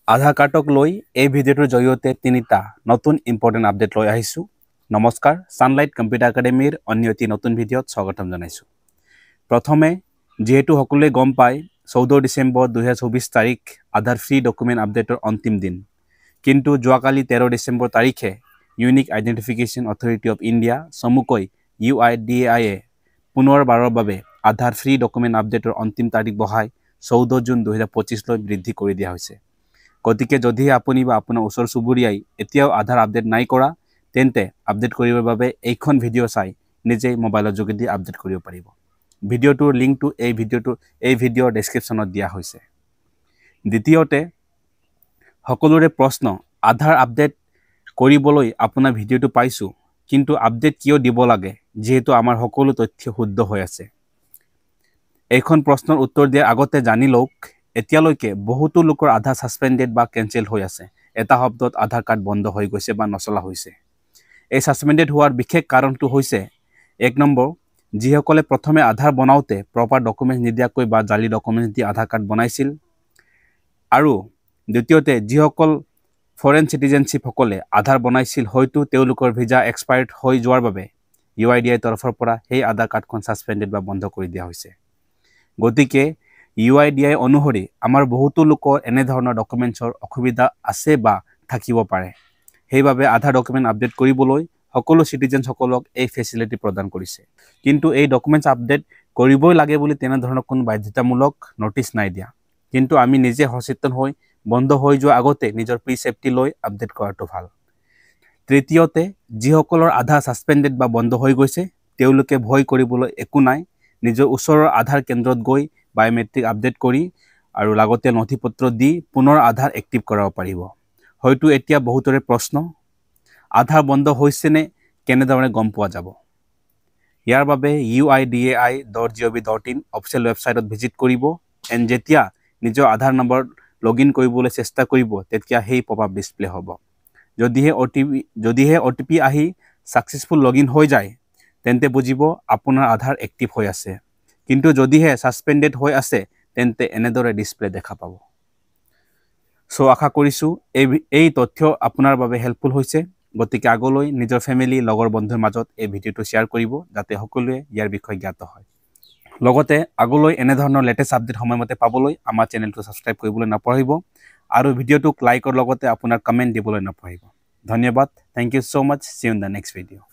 আধাৰ কাৰ্ডক লৈ এই ভিডিঅ'টোৰ জৰিয়তে তিনিটা নতুন ইম্পৰ্টেণ্ট আপডেট লৈ আহিছোঁ। নমস্কাৰ, ছানলাইট কম্পিউটাৰ একাডেমীৰ অন্য এটি নতুন ভিডিঅ'ত স্বাগতম জনাইছোঁ। প্ৰথমে যেহেতু সকলোৱে গম পায় 14 ডিচেম্বৰ 2024 তাৰিখ আধাৰ ফ্ৰী ডকুমেণ্ট আপডেটৰ অন্তিম দিন। কিন্তু যোৱাকালি 13 ডিচেম্বৰ তাৰিখে unique identification authority of India চমুকৈ UIDAI পুনৰবাৰৰ বাবে আধাৰ ফ্ৰী ডকুমেণ্ট আপডেটৰ অন্তিম তাৰিখ বঢ়াই 14 জুন 2025 লৈ বৃদ্ধি কৰি দিয়া হৈছে। গতিকে যদিহে আপুনি বা আপোনাৰ ওচৰ চুবুৰীয়াই এতিয়াও আধাৰ আপডেট নাই কৰা, তেন্তে আপডেট কৰিবৰ বাবে এইখন ভিডিঅ' চাই নিজেই মোবাইলৰ যোগেদি আপডেট কৰিব পাৰিব। ভিডিঅ'টোৰ লিংকটো এই ভিডিঅ'ৰ ডেছক্ৰিপশ্যনত দিয়া হৈছে। দ্বিতীয়তে, সকলোৰে প্ৰশ্ন, আধাৰ আপডেট কৰিবলৈ আপোনাৰ ভিডিঅ'টো পাইছোঁ, কিন্তু আপডেট কিয় দিব লাগে যিহেতু আমাৰ সকলো তথ্য শুদ্ধ হৈ আছে। এইখন প্ৰশ্নৰ উত্তৰ দিয়াৰ আগতে জানি লওক, এতিয়ালৈকে বহুতো লোকৰ আধাৰ ছাছপেণ্ডেড বা কেঞ্চেল হৈ আছে। এটা শব্দত আধাৰ কাৰ্ড বন্ধ হৈ গৈছে বা নচলা হৈছে। এই ছাছপেণ্ডেড হোৱাৰ বিশেষ কাৰণটো হৈছে 1 নম্বৰ, যিসকলে প্ৰথমে আধাৰ বনাওঁতে প্ৰপাৰ ডকুমেণ্টছ নিদিয়াকৈ বা জালি ডকুমেণ্টছ দি আধাৰ কাৰ্ড বনাইছিল, আৰু দ্বিতীয়তে যিসকল ফৰেন চিটিজেনশ্বিপসকলে আধাৰ বনাইছিল, হয়তো তেওঁলোকৰ ভিজা এক্সপায়াৰ্ড হৈ যোৱাৰ বাবে UIDAI তৰফৰ পৰা সেই আধাৰ কাৰ্ডখন ছাছপেণ্ডেড বা বন্ধ কৰি দিয়া হৈছে। গতিকে UIDAI অনুসৰি আমাৰ বহুতো লোকৰ এনেধৰণৰ ডকুমেণ্টছৰ অসুবিধা আছে বা থাকিব পাৰে। সেইবাবে আধাৰ ডকুমেণ্ট আপডেট কৰিবলৈ সকলো চিটিজেনসকলক এই ফেচিলিটি প্ৰদান কৰিছে। কিন্তু এই ডকুমেণ্টছ আপডেট কৰিবই লাগে বুলি তেনেধৰণৰ কোনো বাধ্যতামূলক নটিচ নাই দিয়া। কিন্তু আমি নিজে সচেতন হৈ বন্ধ হৈ যোৱাৰ আগতে নিজৰ ছেফটি লৈ আপডেট কৰাটো ভাল। তৃতীয়তে, যিসকলৰ আধাৰ ছাছপেণ্ডেড বা বন্ধ হৈ গৈছে, তেওঁলোকে ভয় কৰিবলৈ একো নাই। নিজৰ ওচৰৰ আধাৰ কেন্দ্ৰত গৈ বায়'মেট্ৰিক আপডেট কৰি আৰু লাগতীয়াল নথিপত্ৰ দি পুনৰ আধাৰ এক্টিভ কৰাব পাৰিব। হয়তো এতিয়া বহুতৰে প্ৰশ্ন, আধাৰ বন্ধ হৈছেনে কেনেধৰণে গম পোৱা যাব? ইয়াৰ বাবে UIDAI.gov.in অফিচিয়েল ৱেবছাইটত ভিজিট কৰিব। এণ্ড যেতিয়া নিজৰ আধাৰ নম্বৰ লগইন কৰিবলৈ চেষ্টা কৰিব, তেতিয়া সেই পপআপ ডিছপ্লে হ'ব। যদিহে OTP আহি ছাকচেছফুল লগইন হৈ যায়, তেন্তে বুজিব আপোনাৰ আধাৰ এক্টিভ হৈ আছে। কিন্তু যদিহে ছাছপেণ্ডেড হৈ আছে, তেন্তে এনেদৰে ডিছপ্লে দেখা পাব। চ' আশা কৰিছোঁ এই তথ্য আপোনাৰ বাবে হেল্পফুল হৈছে। গতিকে আগলৈ নিজৰ ফেমিলি, লগৰ বন্ধুৰ মাজত এই ভিডিঅ'টো শ্বেয়াৰ কৰিব, যাতে সকলোৱে ইয়াৰ বিষয়ে জ্ঞাত হয়। লগতে আগলৈ এনেধৰণৰ লেটেষ্ট আপডেট সময়মতে পাবলৈ আমাৰ চেনেলটো ছাবস্ক্ৰাইব কৰিবলৈ নাপাহৰিব আৰু ভিডিঅ'টোক লাইকৰ লগতে আপোনাৰ কমেণ্ট দিবলৈ নাপাহৰিব। ধন্যবাদ। Thank you so' much. See you in the next video'.